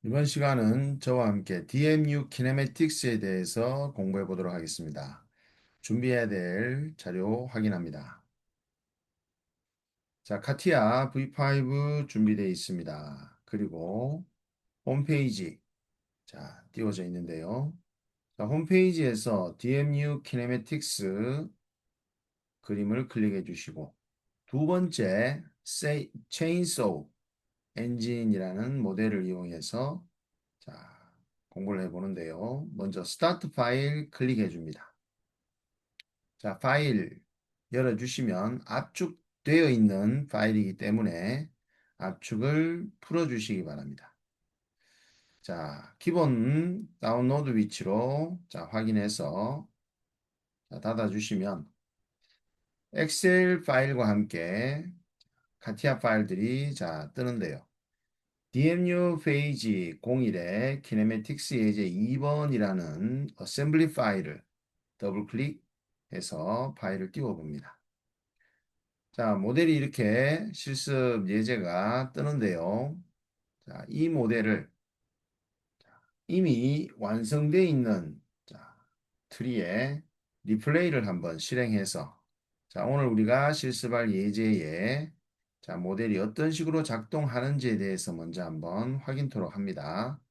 이번 시간은 저와 함께 DMU 키네매틱스에 대해서 공부해 보도록 하겠습니다. 준비해야 될 자료 확인합니다. 자, 카티아 V5 준비되어 있습니다. 그리고 홈페이지, 자, 띄워져 있는데요. 자, 홈페이지에서 DMU 키네매틱스 그림을 클릭해 주시고 두 번째 체인소우 엔진이라는 모델을 이용해서 자, 공부를 해보는데요. 먼저 스타트 파일 클릭해 줍니다. 자, 파일 열어주시면 압축되어 있는 파일이기 때문에 압축을 풀어주시기 바랍니다. 자, 기본 다운로드 위치로 자, 확인해서 자, 닫아주시면 엑셀 파일과 함께 카티아 파일들이 자, 뜨는데요. DMU 페이지 01에 키네매틱스 예제 2번이라는 어셈블리 파일을 더블 클릭해서 파일을 띄워봅니다. 자, 모델이 이렇게 실습 예제가 뜨는데요. 자, 이 모델을 이미 완성되어 있는 자, 트리에 리플레이를 한번 실행해서 자, 오늘 우리가 실습할 예제에 자, 모델이 어떤 식으로 작동하는지에 대해서 먼저 한번 확인토록 합니다.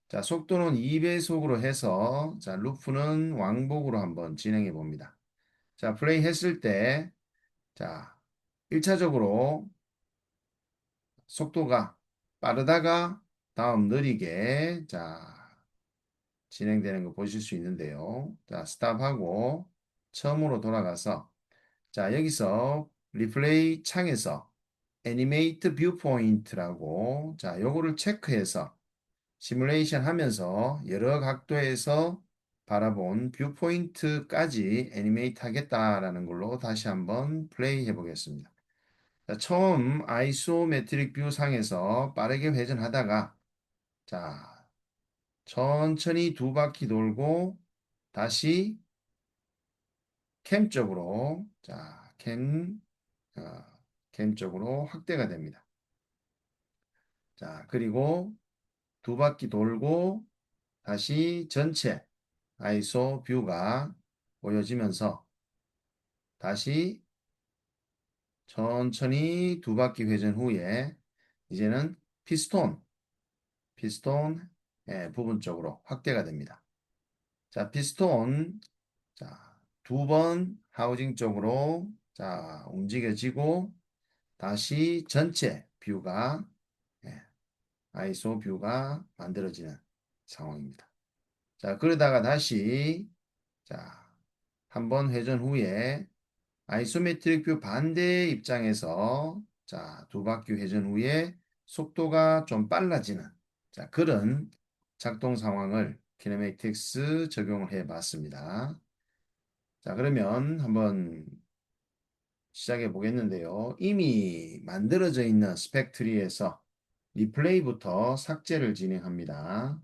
자, 속도는 2배속으로 해서 자, 루프는 왕복으로 한번 진행해 봅니다. 자, 플레이 했을 때 자, 1차적으로 속도가 빠르다가 다음 느리게 자, 진행되는 거 보실 수 있는데요. 자, 스탑하고 처음으로 돌아가서 자, 여기서 리플레이 창에서 애니메이트 뷰 포인트라고 자, 요거를 체크해서 시뮬레이션 하면서 여러 각도에서 바라본 뷰 포인트까지 애니메이트 하겠다라는 걸로 다시 한번 플레이 해 보겠습니다. 자, 처음 아이소메트릭 뷰 상에서 빠르게 회전하다가 자, 천천히 두 바퀴 돌고 다시 캠 쪽으로 자, 어, 캠 쪽으로 확대가 됩니다. 자, 그리고 두 바퀴 돌고 다시 전체 아이소 뷰가 보여지면서 다시 천천히 두 바퀴 회전 후에 이제는 피스톤 부분 쪽으로 확대가 됩니다. 자, 피스톤 자, 두 번 하우징 쪽으로 자, 움직여지고 다시 전체 뷰가 예, 아이소 뷰가 만들어지는 상황입니다. 자, 그러다가 다시 자, 한 번 회전 후에 아이소메트릭 뷰 반대 입장에서 자, 두 바퀴 회전 후에 속도가 좀 빨라지는 자, 그런 작동 상황을 키네매틱스 적용을 해 봤습니다. 자, 그러면 한번 시작해 보겠는데요. 이미 만들어져 있는 스펙트리에서 리플레이부터 삭제를 진행합니다.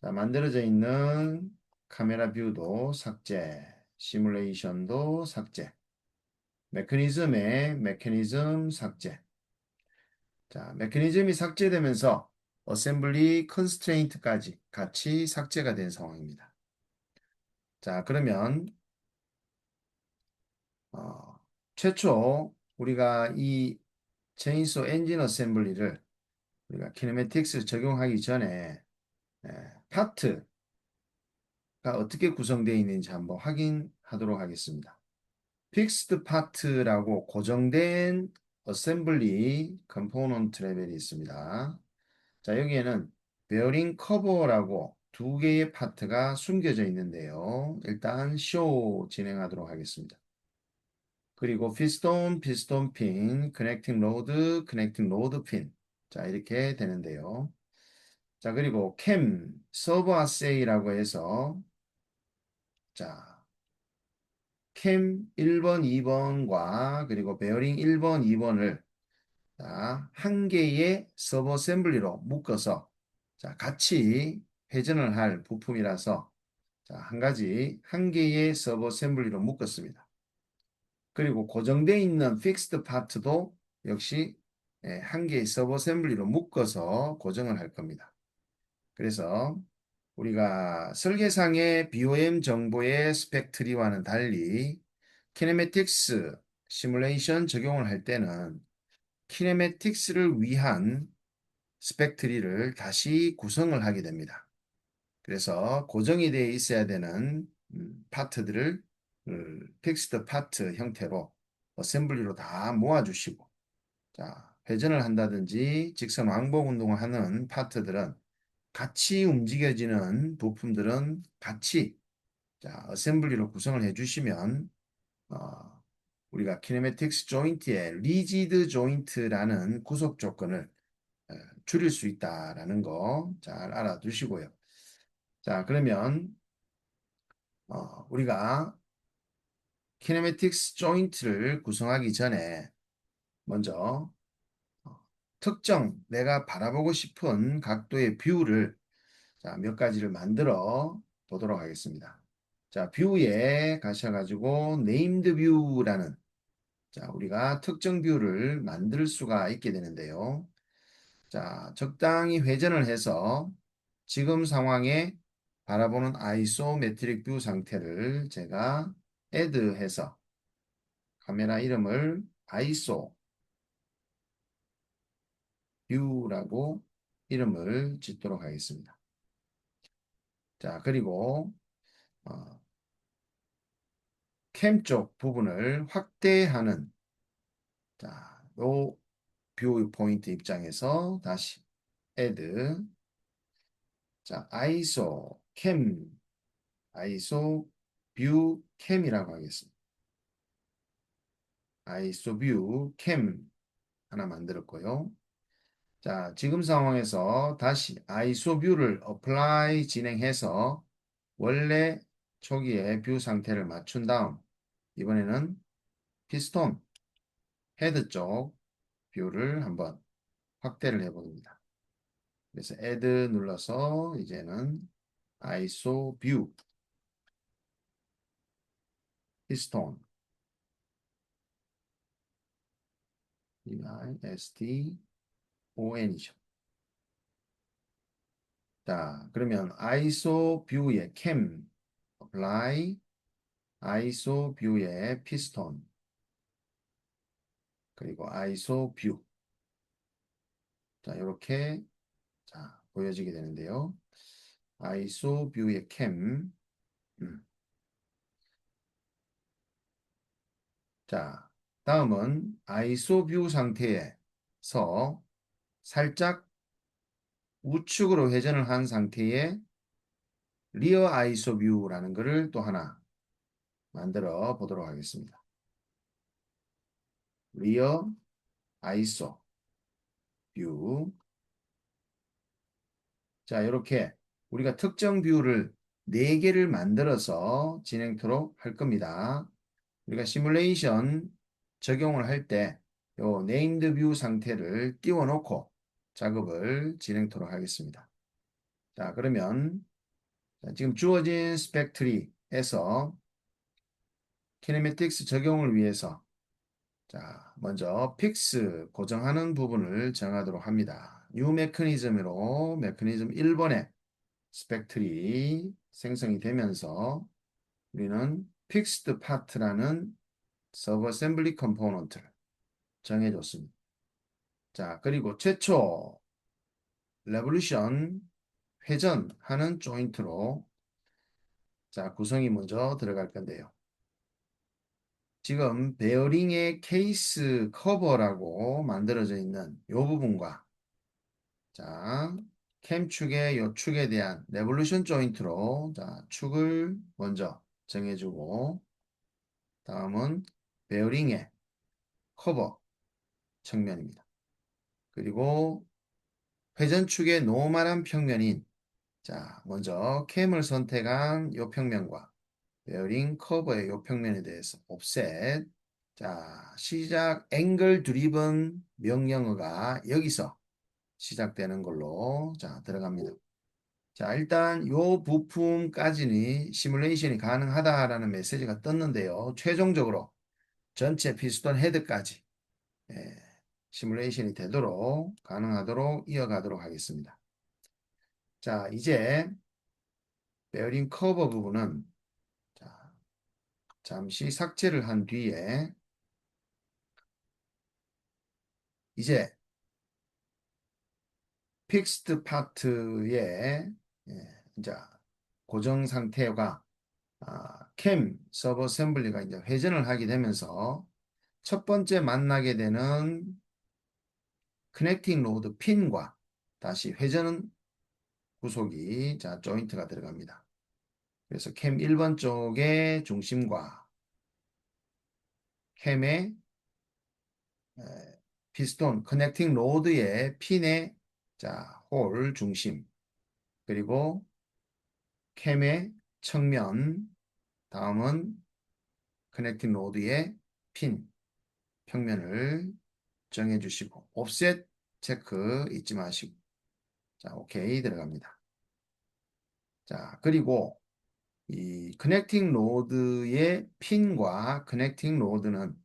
자, 만들어져 있는 카메라 뷰도 삭제, 시뮬레이션도 삭제, 메커니즘 삭제. 자, 메커니즘이 삭제되면서 어셈블리 컨스트레인트까지 같이 삭제가 된 상황입니다. 자, 그러면 어, 최초 우리가 이 체인소 엔진 어셈블리를 우리가 키네매틱스 적용하기 전에 파트가 어떻게 구성되어 있는지 한번 확인하도록 하겠습니다. 픽스드 파트라고 고정된 어셈블리 컴포넌트 레벨이 있습니다. 자, 여기에는 베어링 커버라고 두 개의 파트가 숨겨져 있는데요. 일단 쇼 진행하도록 하겠습니다. 그리고 피스톤 핀, 커넥팅 로드 핀. 자, 이렇게 되는데요. 자, 그리고 서버 아세이라고 해서 자, 캠 1번, 2번과 그리고 베어링 1번, 2번을 자, 한 개의 서버 어셈블리로 묶어서 자, 같이 회전을 할 부품이라서 자, 한 개의 서버 어셈블리로 묶었습니다. 그리고 고정되어 있는 픽스드 파트도 역시 한 개의 서버 어셈블리로 묶어서 고정을 할 겁니다. 그래서 우리가 설계상의 BOM 정보의 스펙트리와는 달리 키네매틱스 시뮬레이션 적용을 할 때는 키네매틱스를 위한 스펙트리를 다시 구성을 하게 됩니다. 그래서 고정이 되어 있어야 되는 파트들을 픽스드 파트 형태로 어셈블리로 다 모아주시고, 자, 회전을 한다든지 직선 왕복 운동을 하는 파트들은 같이 움직여지는 부품들은 같이, 자, 어셈블리로 구성을 해주시면 어, 우리가 키네매틱스 조인트의 리지드 조인트라는 구속 조건을 어, 줄일 수 있다라는 거 잘 알아두시고요. 자, 그러면 우리가 키네매틱스 조인트를 구성하기 전에 먼저 특정 내가 바라보고 싶은 각도의 뷰를, 자, 몇 가지를 만들어 보도록 하겠습니다. 자, 뷰에 가셔가지고 네임드 뷰라는, 자, 우리가 특정 뷰를 만들 수가 있게 되는데요. 자, 적당히 회전을 해서 지금 상황에 바라보는 아이소메트릭 뷰 상태를 제가 애드해서 카메라 이름을 아이소 뷰라고 이름을 짓도록 하겠습니다. 자, 그리고 캠 쪽 부분을 확대하는, 자, 요 뷰 포인트 입장에서 다시 add, 자, 아이소 뷰 캠이라고 하겠습니다. 아이소 뷰 캠 하나 만들었고요. 자, 지금 상황에서 다시 아이소 뷰를 apply 진행해서 원래 초기의 뷰 상태를 맞춘 다음 이번에는 피스톤 헤드 쪽 뷰를 한번 확대를 해봅니다. 그래서 add 눌러서 이제는 ISO 뷰 피스톤 PISTON이죠. 자, 그러면 ISO 뷰의 캠 apply ISO 뷰의 피스톤 그리고 ISO 뷰, 자, 이렇게 자 보여지게 되는데요. ISO 뷰의 캠, 자, 다음은 ISO 뷰 상태에서 살짝 우측으로 회전을 한 상태의 리어 아이소 뷰라는 것을 또 하나 만들어 보도록 하겠습니다. 리어 아이소 뷰. 자, 이렇게 우리가 특정 뷰를 4개를 만들어서 진행토록 할 겁니다. 우리가 시뮬레이션 적용을 할 때 요 네임드 뷰 상태를 띄워놓고 작업을 진행토록 하겠습니다. 자, 그러면 지금 주어진 스펙트리에서 키네매틱스 적용을 위해서, 자, 먼저 픽스 고정하는 부분을 정하도록 합니다. 뉴 메커니즘으로 메커니즘 1번에 스펙트리 생성이 되면서 우리는 픽스드 파트라는 서브 어셈블리 컴포넌트를 정해줬습니다. 자, 그리고 최초 레볼루션 회전하는 조인트로, 자, 구성이 먼저 들어갈 건데요. 지금 베어링의 케이스 커버라고 만들어져 있는 이 부분과, 자, 캠축의 요 축에 대한 레볼루션 조인트로, 자, 축을 먼저 정해주고, 다음은 베어링의 커버 측면입니다. 그리고 회전축의 노멀한 평면인, 자, 먼저 캠을 선택한 요 평면과 베어링 커버의 요 평면에 대해서 옵셋, 자, 시작 앵글 드리븐 명령어가 여기서 시작되는 걸로, 자, 들어갑니다. 자, 일단 요 부품까지는 시뮬레이션이 가능하다라는 메시지가 떴는데요. 최종적으로 전체 피스톤 헤드까지 시뮬레이션이 되도록 가능하도록 이어가도록 하겠습니다. 자, 이제 베어링 커버 부분은 자, 잠시 삭제를 한 뒤에 이제 픽스드 파트의 이제 고정 상태가 캠 서버 어셈블리가 이제 회전을 하게 되면서 첫 번째 만나게 되는 커넥팅 로드 핀과 다시 회전 구속이 조인트가 들어갑니다. 그래서 캠 1번 쪽의 중심과 캠의 피스톤 커넥팅 로드의 핀의 홀 중심 그리고 캠의 측면 다음은 커넥팅 로드의 핀 평면을 정해 주시고 옵셋 체크 잊지 마시고 오케이 들어갑니다. 자, 그리고 이 커넥팅 로드의 핀과 커넥팅 로드는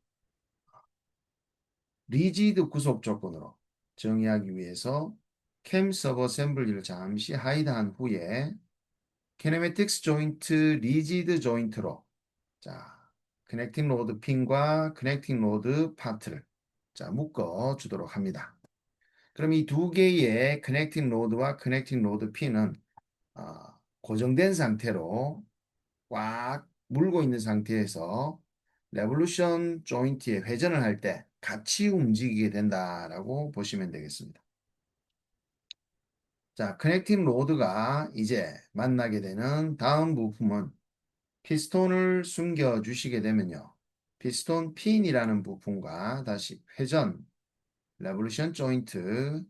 리지드 구속 조건으로 정의하기 위해서 캠 서버 어셈블리를 잠시 하이드한 후에 키네매틱스 조인트 리지드 조인트로 커넥팅 로드 핀과 커넥팅 로드 파트를 묶어 주도록 합니다. 그럼 이 두 개의 커넥팅 로드와 커넥팅 로드 핀은 고정된 상태로 꽉 물고 있는 상태에서 레볼루션 조인트에 회전을 할 때 같이 움직이게 된다라고 보시면 되겠습니다. 자, 커넥팅 로드가 이제 만나게 되는 다음 부품은 피스톤을 숨겨 주시게 되면요. 피스톤 핀이라는 부품과 다시 회전 레볼루션 조인트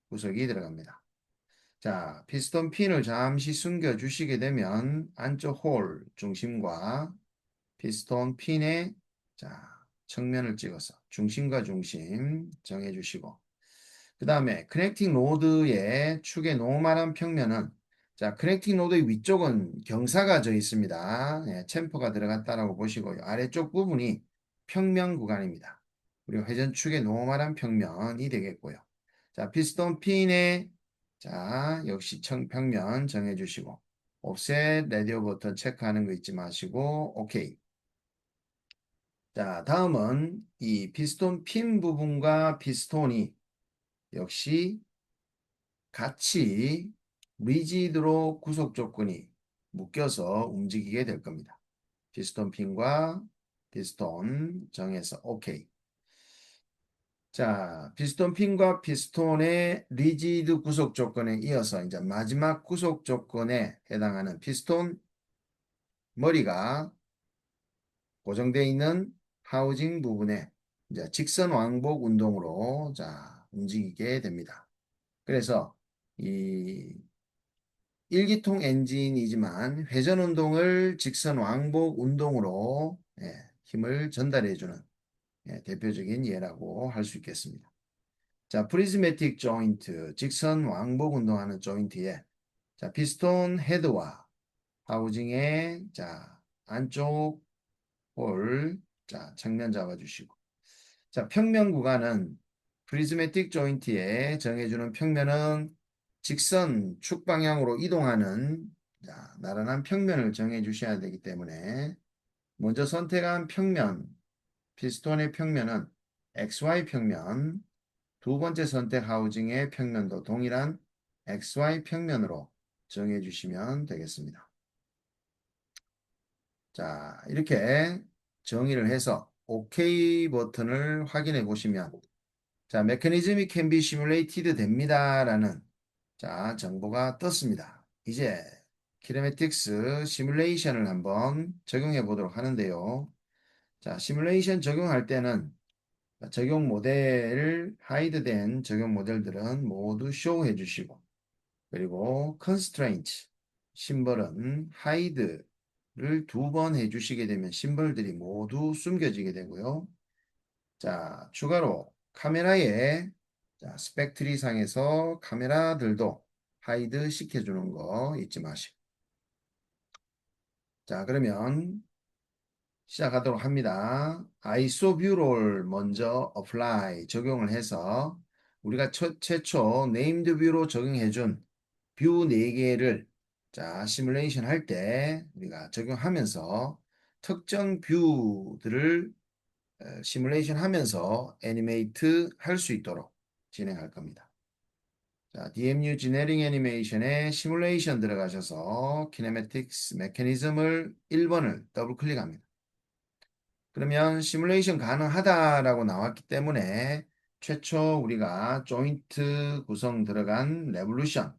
구석이 들어갑니다. 자, 피스톤 핀을 잠시 숨겨 주시게 되면 안쪽 홀 중심과 피스톤 핀의 측면을 찍어서 중심과 중심 정해 주시고 그 다음에 커넥팅 로드의 축의 노멀한 평면은 커넥팅 로드의 위쪽은 경사가 져 있습니다. 챔퍼가 들어갔다라고 보시고요. 아래쪽 부분이 평면 구간입니다. 그리고 회전축의 노멀한 평면이 되겠고요. 피스톤 핀의 역시 평면 정해 주시고 옵셋 라디오 버튼 체크하는 거 잊지 마시고 오케이. 자, 다음은 이 피스톤 핀 부분과 피스톤이 역시 같이 리지드로 구속 조건이 묶여서 움직이게 될 겁니다. 피스톤 핀과 피스톤 정해서 오케이. 자, 피스톤 핀과 피스톤의 리지드 구속 조건에 이어서 이제 마지막 구속 조건에 해당하는 피스톤 머리가 고정되어 있는 하우징 부분에 이제 직선 왕복 운동으로 움직이게 됩니다. 그래서 이 일기통 엔진이지만 회전 운동을 직선 왕복 운동으로 힘을 전달해주는 대표적인 예라고 할 수 있겠습니다. 자, 프리즈매틱 조인트, 직선 왕복 운동하는 조인트에 피스톤 헤드와 하우징의 안쪽 홀 측면 잡아주시고 평면 구간은 프리즈매틱 조인트에 정해주는 평면은 직선 축 방향으로 이동하는 나란한 평면을 정해 주셔야 되기 때문에 먼저 선택한 평면, 피스톤의 평면은 XY 평면, 두 번째 선택 하우징의 평면도 동일한 XY 평면으로 정해 주시면 되겠습니다. 자, 이렇게 정의를 해서 OK 버튼을 확인해 보시면 메커니즘이 can be simulated 됩니다라는 정보가 떴습니다. 이제 키네매틱스 시뮬레이션을 한번 적용해 보도록 하는데요. 시뮬레이션 적용할 때는 적용 모델을 하이드된 적용 모델들은 모두 쇼해 주시고 그리고 constraint 심벌은 하이드를 두 번 해주시게 되면 심벌들이 모두 숨겨지게 되고요. 추가로 카메라에 스펙트리 상에서 카메라들도 하이드 시켜주는 거 잊지 마시고. 그러면 시작하도록 합니다. ISO 뷰를 먼저 apply 적용을 해서 우리가 최초 네임드 뷰로 적용해준 뷰 4개를 자, 시뮬레이션 할 때 우리가 적용하면서 특정 뷰들을 시뮬레이션 하면서 애니메이트 할 수 있도록 진행할 겁니다. 자, DMU 지네링 애니메이션에 시뮬레이션 들어가셔서 키네매틱스 메커니즘을 1번을 더블 클릭합니다. 그러면 시뮬레이션 가능하다라고 나왔기 때문에 최초 우리가 조인트 구성 들어간 레볼루션,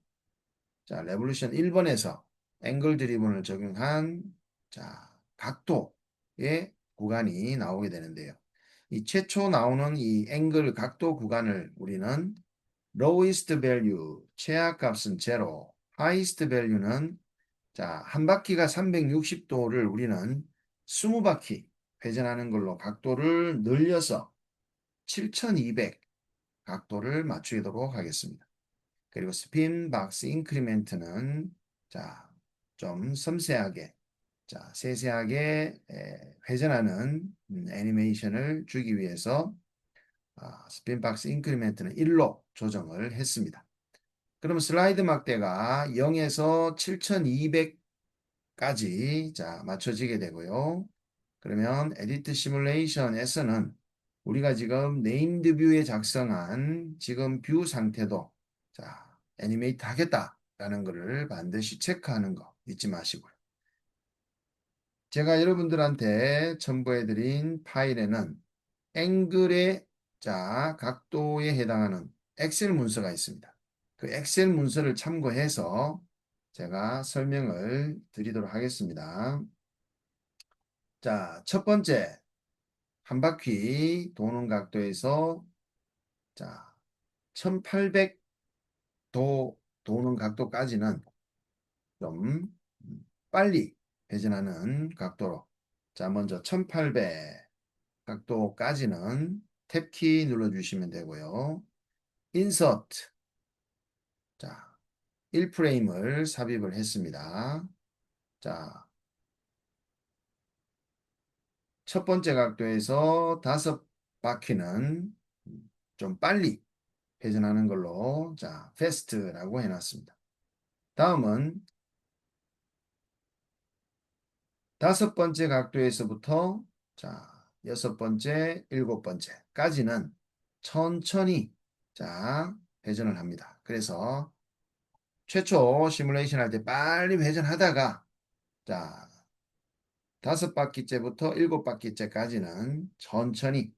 자, 레볼루션 1번에서 앵글 드리븐을 적용한 자, 각도의 구간이 나오게 되는데요. 이 최초 나오는 이 앵글 각도 구간을 우리는 lowest value, 최하값은 0, highest value는 자, 한 바퀴가 360도를 우리는 20바퀴 회전하는 걸로 각도를 늘려서 7200 각도를 맞추도록 하겠습니다. 그리고 스핀 박스 인크리멘트는 자, 좀 섬세하게 자, 세세하게 회전하는 애니메이션을 주기 위해서 스핀 박스 인크리멘트는 1로 조정을 했습니다. 그럼 슬라이드 막대가 0에서 7200까지 자, 맞춰지게 되고요. 그러면 에디트 시뮬레이션에서는 우리가 지금 네임드 뷰에 작성한 지금 뷰 상태도 자, 애니메이트 하겠다라는 것을 반드시 체크하는 거 잊지 마시고요. 제가 여러분들한테 첨부해드린 파일에는 앵글의 자, 각도에 해당하는 엑셀 문서가 있습니다. 그 엑셀 문서를 참고해서 제가 설명을 드리도록 하겠습니다. 자, 첫 번째, 한 바퀴 도는 각도에서 자, 1800도 도는 각도까지는 좀 빨리 회전하는 각도로 자, 먼저 1800 각도까지는 탭키 눌러주시면 되고요. 인서트 자, 1프레임을 삽입을 했습니다. 자, 첫 번째 각도에서 5바퀴는 좀 빨리 회전하는 걸로 자, fast라고 해놨습니다. 다음은 5번째 각도에서부터 자, 6번째, 7번째까지는 천천히 자, 회전을 합니다. 그래서 최초 시뮬레이션 할 때 빨리 회전하다가 자, 5바퀴째부터 7바퀴째까지는 천천히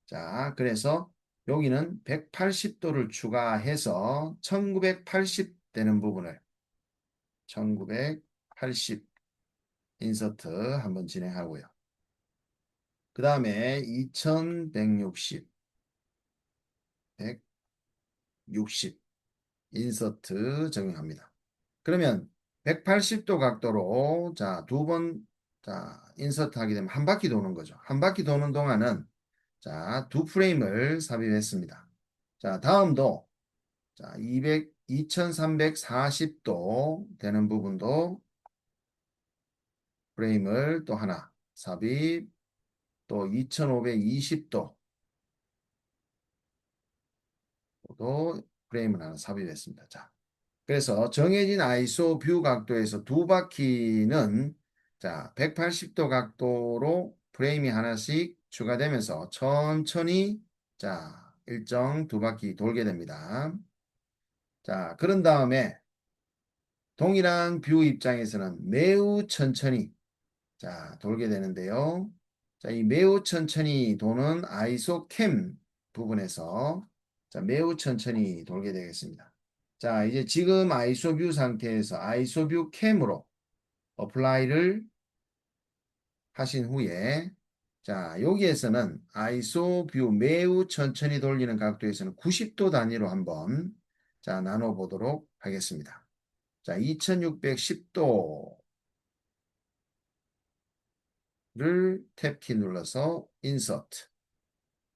자, 그래서 여기는 180도를 추가해서 1980 되는 부분을 1980 인서트 한번 진행하고요. 그 다음에 2160 160 인서트 적용합니다. 그러면 180도 각도로 자, 두 번 자, 인서트 하게 되면 한 바퀴 도는 거죠. 한 바퀴 도는 동안은 자, 두 프레임을 삽입했습니다. 자, 다음도 자, 2340도 되는 부분도 프레임을 또 하나 삽입, 또 2520도도 프레임을 하나 삽입했습니다. 자, 그래서 정해진 아이소 뷰 각도에서 두 바퀴는 자, 180도 각도로 프레임이 하나씩 추가되면서 천천히 자, 일정 두 바퀴 돌게 됩니다. 자, 그런 다음에 동일한 뷰 입장에서는 매우 천천히 자, 돌게 되는데요. 자, 이 매우 천천히 도는 아이소 캠 부분에서 자, 매우 천천히 돌게 되겠습니다. 자, 이제 지금 아이소 뷰 상태에서 아이소 뷰 캠으로 어플라이를 하신 후에 자, 여기에서는 아이소 뷰 매우 천천히 돌리는 각도에서는 90도 단위로 한번 자, 나눠 보도록 하겠습니다. 자, 2610도를 탭키 눌러서 인서트.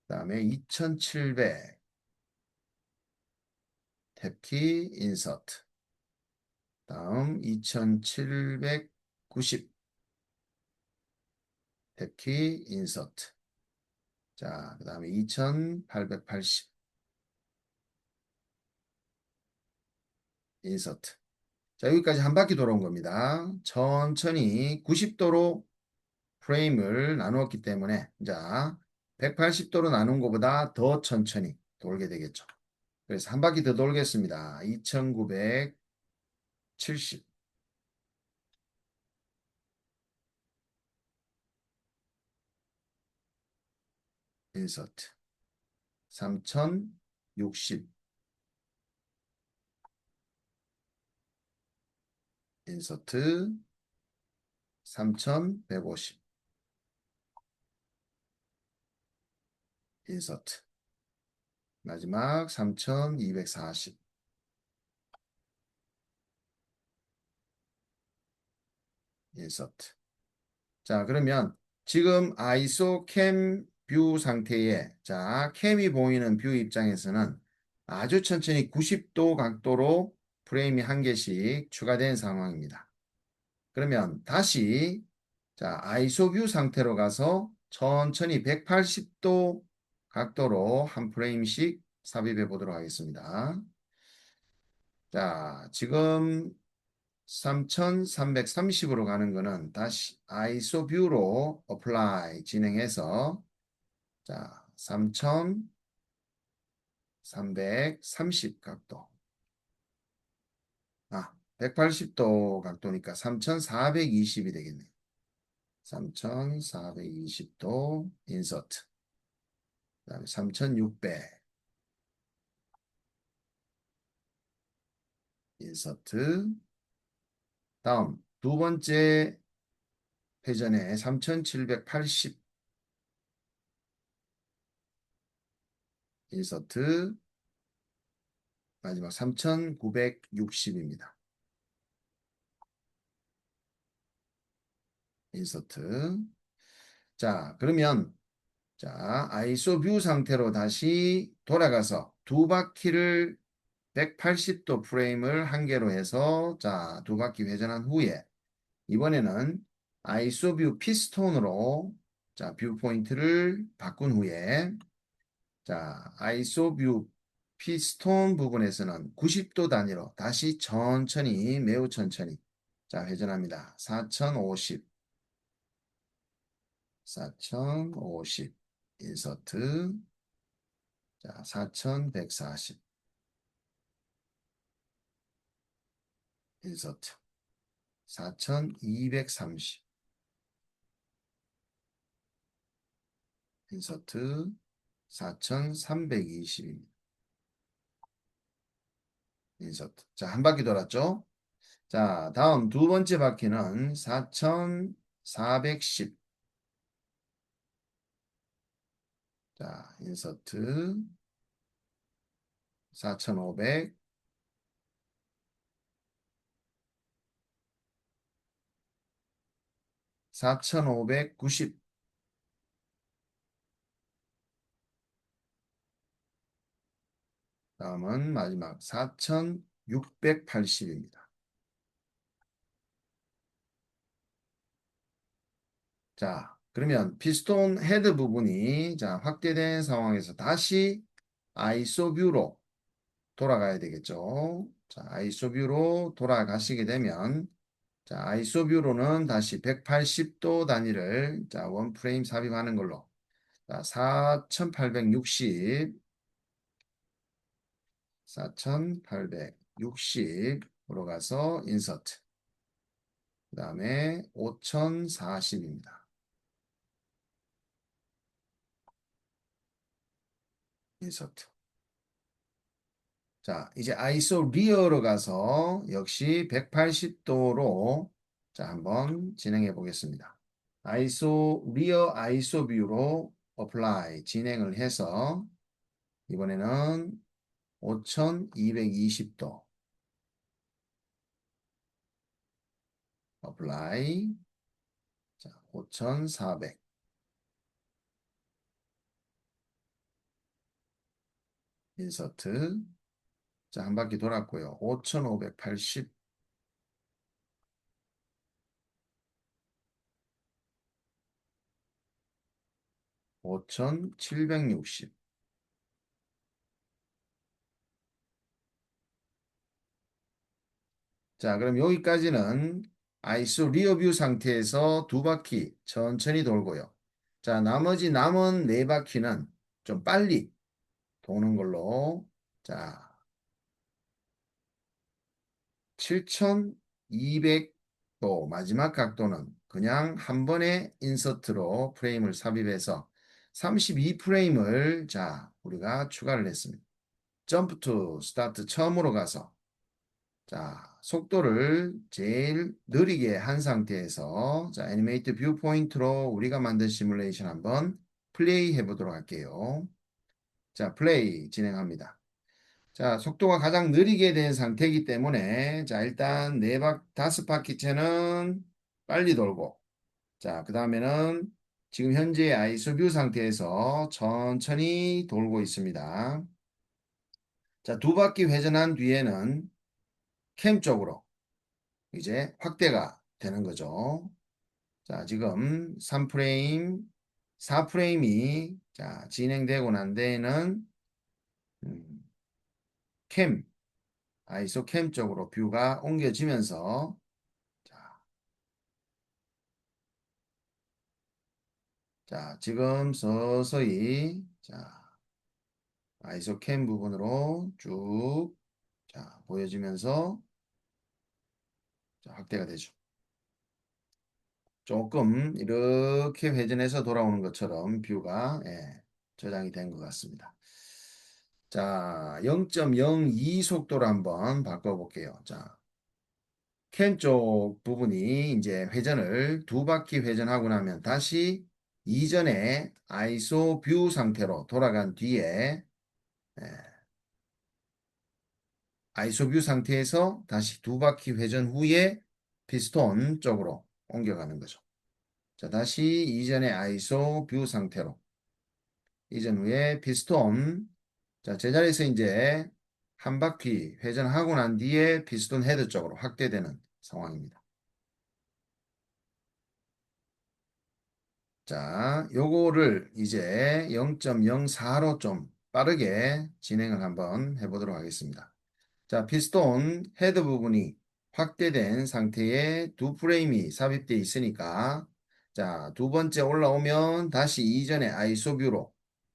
그다음에 2700 탭키 인서트. 다음 2790 탭키 인서트. 자, 그다음에 2880 인서트. 자, 여기까지 한 바퀴 돌아온 겁니다. 천천히 90도로 프레임을 나누었기 때문에, 자, 180도로 나눈 것보다 더 천천히 돌게 되겠죠. 그래서 한 바퀴 더 돌겠습니다. 2970 인서트, 3060 인서트, 3150 인서트, 마지막 3240 인서트. 자, 그러면 지금 아이소 캠 뷰 상태에, 자, 캠이 보이는 뷰 입장에서는 아주 천천히 90도 각도로 프레임이 한 개씩 추가된 상황입니다. 그러면 다시, 자, 아이소 뷰 상태로 가서 천천히 180도 각도로 한 프레임씩 삽입해 보도록 하겠습니다. 자, 지금 3330으로 가는 거는 다시 아이소 뷰로 어플라이 진행해서, 자, 3330 각도. 180도 각도니까 3420이 되겠네요. 3420도 인서트. 그다음에 3600 인서트. 다음 두 번째 회전에 3780 인서트. 마지막 3960입니다. 인서트. 자, 그러면, 자, 아이소 뷰 상태로 다시 돌아가서 두 바퀴를 180도 프레임을 한 개로 해서, 자, 두 바퀴 회전한 후에 이번에는 아이소 뷰 피스톤으로, 자, 뷰 포인트를 바꾼 후에, 자, 아이소 뷰 피스톤 부분에서는 90도 단위로 다시 천천히, 매우 천천히, 자, 회전합니다. 4050 4050 인서트. 자, 4140 인서트. 4230 인서트. 4320입니다. 인서트. 자, 한 바퀴 돌았죠? 자, 다음 두 번째 바퀴는 4410. 자, 인서트. 4500 4590. 다음은 마지막 4680입니다. 자, 그러면 피스톤 헤드 부분이, 자, 확대된 상황에서 다시 아이소 뷰로 돌아가야 되겠죠. 자, 아이소 뷰로 돌아가시게 되면, 자, 아이소 뷰로는 다시 180도 단위를, 자, 원 프레임 삽입하는 걸로, 자, 4860 4860으로 가서 인서트. 그 다음에 5040입니다. 인서트. 자, 이제 아이소 리어로 가서 역시 180도로, 자, 한번 진행해 보겠습니다. 아이소 리어 아이소 뷰로 어플라이 진행을 해서 이번에는 5220도 어플라이. 자, 5400 인서트. 자, 한 바퀴 돌았고요. 5580 5760 자, 그럼 여기까지는 아이소 리어뷰 상태에서 두 바퀴 천천히 돌고요. 자, 나머지 남은 네 바퀴는 좀 빨리 도는 걸로. 자, 7200도 마지막 각도는 그냥 한 번에 인서트로 프레임을 삽입해서 32프레임을 자, 우리가 추가를 했습니다. 점프 투 스타트 처음으로 가서 자, 속도를 제일 느리게 한 상태에서 자, 애니메이트 뷰 포인트로 우리가 만든 시뮬레이션 한번 플레이 해보도록 할게요. 자, 플레이 진행합니다. 자, 속도가 가장 느리게 된 상태이기 때문에 자, 일단 다섯 바퀴째는 빨리 돌고 자, 그 다음에는 지금 현재 아이소뷰 상태에서 천천히 돌고 있습니다. 자, 두 바퀴 회전한 뒤에는 캠 쪽으로 이제 확대가 되는 거죠. 자, 지금 3프레임, 4프레임이 자, 진행되고 난 데에는 음, 캠, 아이소 캠 쪽으로 뷰가 옮겨지면서 자, 자, 지금 서서히 자, 아이소 캠 부분으로 쭉 자, 보여지면서 자, 확대가 되죠. 조금 이렇게 회전해서 돌아오는 것처럼 뷰가 예, 저장이 된 것 같습니다. 자, 0.02 속도로 한번 바꿔볼게요. 자, 캠 쪽 부분이 이제 회전을 두 바퀴 회전하고 나면 다시 이전에 아이소 뷰 상태로 돌아간 뒤에 예, 아이소 뷰 상태에서 다시 두 바퀴 회전 후에 피스톤 쪽으로 옮겨가는 거죠. 자, 다시 이전의 아이소 뷰 상태로 이전 후에 피스톤 자, 제자리에서 이제 한 바퀴 회전하고 난 뒤에 피스톤 헤드 쪽으로 확대되는 상황입니다. 자, 요거를 이제 0.04로 좀 빠르게 진행을 한번 해보도록 하겠습니다. 자, 피스톤 헤드 부분이 확대된 상태에 두 프레임이 삽입되어 있으니까 자, 두 번째 올라오면 다시 이전의 아이소뷰로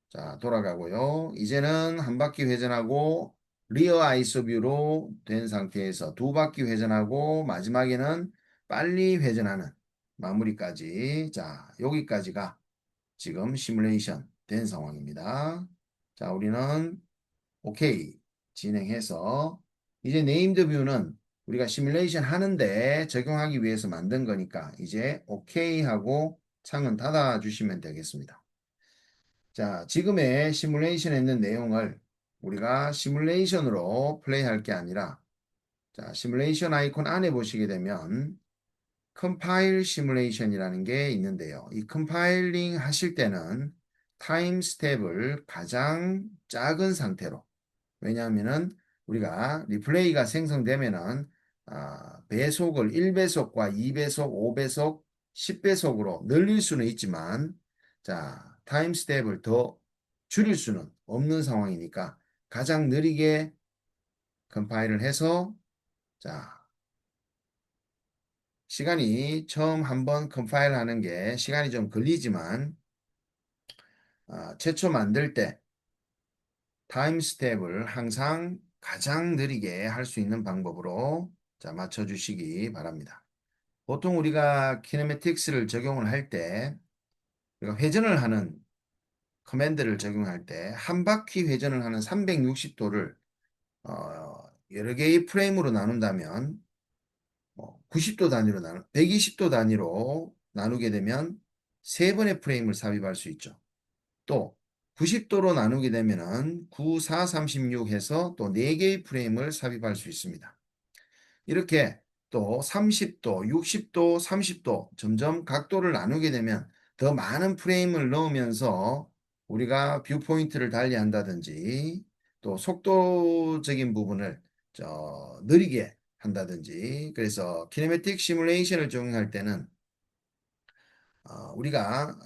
자, 돌아가고요. 이제는 한 바퀴 회전하고 리어 아이소뷰로 된 상태에서 두 바퀴 회전하고 마지막에는 빨리 회전하는 마무리까지 자, 여기까지가 지금 시뮬레이션 된 상황입니다. 자, 우리는 오케이 진행해서 이제 네임드 뷰는 우리가 시뮬레이션 하는데 적용하기 위해서 만든 거니까 이제 오케이 하고 창은 닫아 주시면 되겠습니다. 자, 지금의 시뮬레이션 했는 내용을 우리가 시뮬레이션으로 플레이할 게 아니라 자, 시뮬레이션 아이콘 안에 보시게 되면 컴파일 시뮬레이션이라는 게 있는데요. 이 컴파일링 하실 때는 타임 스텝을 가장 작은 상태로 왜냐하면은 우리가 리플레이가 생성되면은 배속을 1배속과 2배속, 5배속, 10배속으로 늘릴 수는 있지만 자, 타임 스텝을 더 줄일 수는 없는 상황이니까 가장 느리게 컴파일을 해서 자, 시간이 처음 한번 컴파일 하는 게 시간이 좀 걸리지만 최초 만들 때 타임 스텝을 항상 가장 느리게 할 수 있는 방법으로 자, 맞춰 주시기 바랍니다. 보통 우리가 키네매틱스를 적용을 할 때, 우리가 회전을 하는 커맨드를 적용할 때, 한 바퀴 회전을 하는 360도를 여러 개의 프레임으로 나눈다면, 90도 단위로 120도 단위로 나누게 되면 세 번의 프레임을 삽입할 수 있죠. 또 90도로 나누게 되면은 9, 4, 36 해서 또 4개의 프레임을 삽입할 수 있습니다. 이렇게 또 30도, 60도, 30도 점점 각도를 나누게 되면 더 많은 프레임을 넣으면서 우리가 뷰 포인트를 달리한다든지 또 속도적인 부분을 느리게 한다든지 그래서 키네매틱 시뮬레이션을 적용할 때는 우리가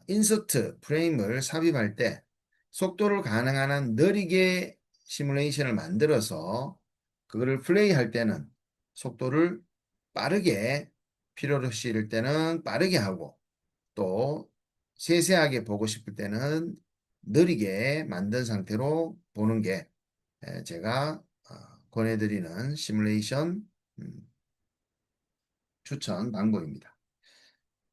인서트 프레임을 삽입할 때 속도를 가능한 한 느리게 시뮬레이션을 만들어서 그거를 플레이할 때는 속도를 빠르게 필요시 이를 때는 빠르게 하고 또 세세하게 보고 싶을 때는 느리게 만든 상태로 보는 게 제가 권해드리는 시뮬레이션 추천 방법입니다.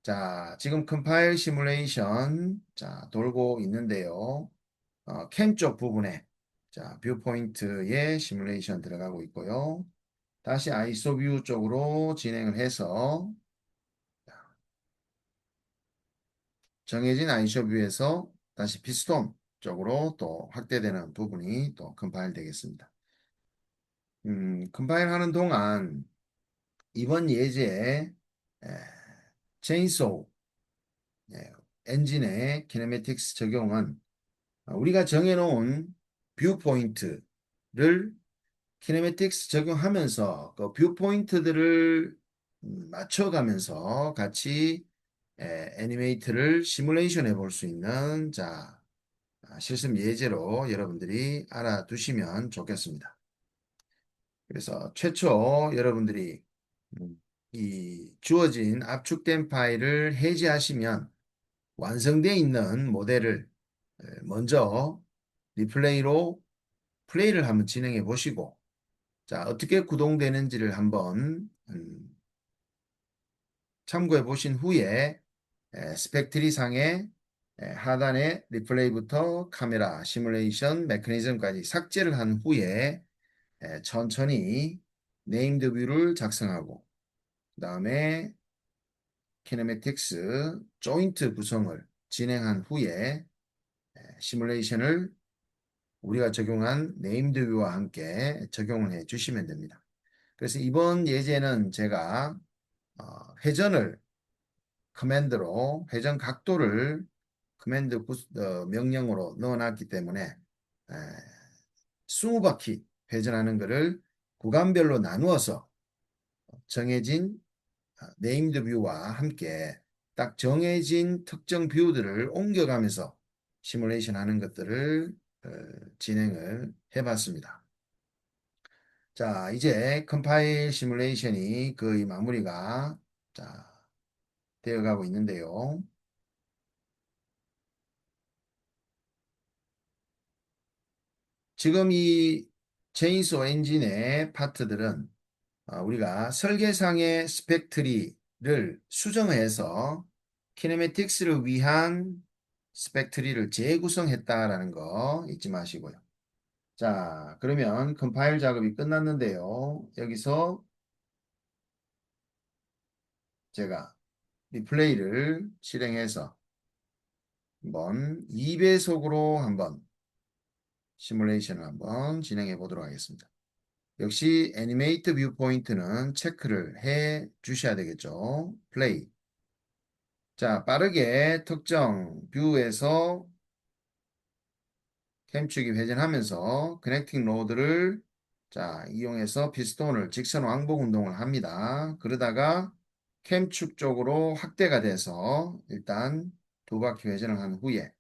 자, 지금 컴파일 시뮬레이션 자 돌고 있는데요. 캠 쪽 부분에 자 뷰포인트의 시뮬레이션 들어가고 있고요. 다시 아이소 뷰 쪽으로 진행을 해서 정해진 아이소 뷰에서 다시 피스톤 쪽으로 또 확대되는 부분이 또 컴파일 되겠습니다. 컴파일 하는 동안 이번 예제에 에, 체인소우 엔진의 키네매틱스 적용은 우리가 정해놓은 뷰 포인트를 키네매틱스 적용하면서 그 뷰 포인트들을 맞춰가면서 같이 애니메이트를 시뮬레이션 해볼 수 있는 자 실습 예제로 여러분들이 알아두시면 좋겠습니다. 그래서 최초 여러분들이 이 주어진 압축된 파일을 해제하시면 완성되어 있는 모델을 먼저 리플레이로 플레이를 한번 진행해 보시고 자 어떻게 구동되는지를 한번 참고해 보신 후에 스펙트리 상의 하단에 리플레이부터 카메라 시뮬레이션 메커니즘까지 삭제를 한 후에 천천히 네임드 뷰를 작성하고 그 다음에 키네매틱스 조인트 구성을 진행한 후에 시뮬레이션을 우리가 적용한 네임드 뷰와 함께 적용을 해 주시면 됩니다. 그래서 이번 예제는 제가 회전을 커맨드로 회전 각도를 커맨드 명령으로 넣어놨기 때문에 에, 20바퀴 회전하는 것을 구간별로 나누어서 정해진 네임드 뷰와 함께 딱 정해진 특정 뷰들을 옮겨가면서 시뮬레이션 하는 것들을 진행을 해봤습니다. 자, 이제 컴파일 시뮬레이션이 거의 마무리가 자, 되어가고 있는데요. 지금 이 체인소 엔진의 파트들은 우리가 설계상의 스펙트리를 수정해서 키네매틱스를 위한 스펙트리를 재구성했다라는 거 잊지 마시고요. 자, 그러면 컴파일 작업이 끝났는데요. 여기서 제가 리플레이를 실행해서 한번 2배속으로 한번 시뮬레이션을 한번 진행해 보도록 하겠습니다. 역시 애니메이트 뷰 포인트는 체크를 해 주셔야 되겠죠. 플레이. 자, 빠르게 특정 뷰에서 캠축이 회전하면서 커넥팅 로드를 자, 이용해서 피스톤을 직선 왕복 운동을 합니다. 그러다가 캠축 쪽으로 확대가 돼서 일단 두 바퀴 회전을 한 후에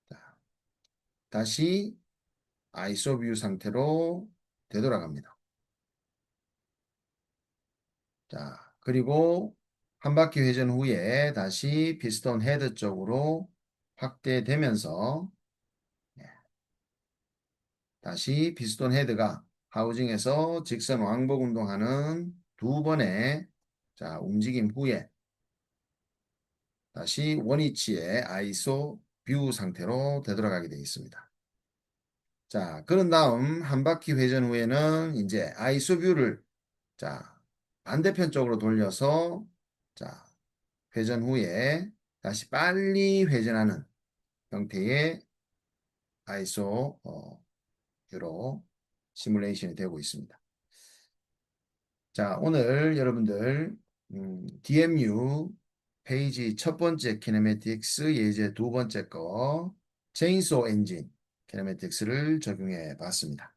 자, 다시 아이소 뷰 상태로 되돌아갑니다. 자, 그리고 한 바퀴 회전 후에 다시 피스톤 헤드 쪽으로 확대되면서 다시 피스톤 헤드가 하우징에서 직선 왕복 운동하는 두 번의 자, 움직임 후에 다시 원위치의 아이소 뷰 상태로 되돌아가게 되어 있습니다. 자, 그런 다음 한 바퀴 회전 후에는 이제 아이소 뷰를 자, 반대편 쪽으로 돌려서 자, 회전 후에 다시 빨리 회전하는 형태의 아이소 뷰로 시뮬레이션이 되고 있습니다. 자, 오늘 여러분들 DMU 페이지 첫 번째 키네매틱스 예제 두 번째 거 체인소 엔진 키네매틱스를 적용해 봤습니다.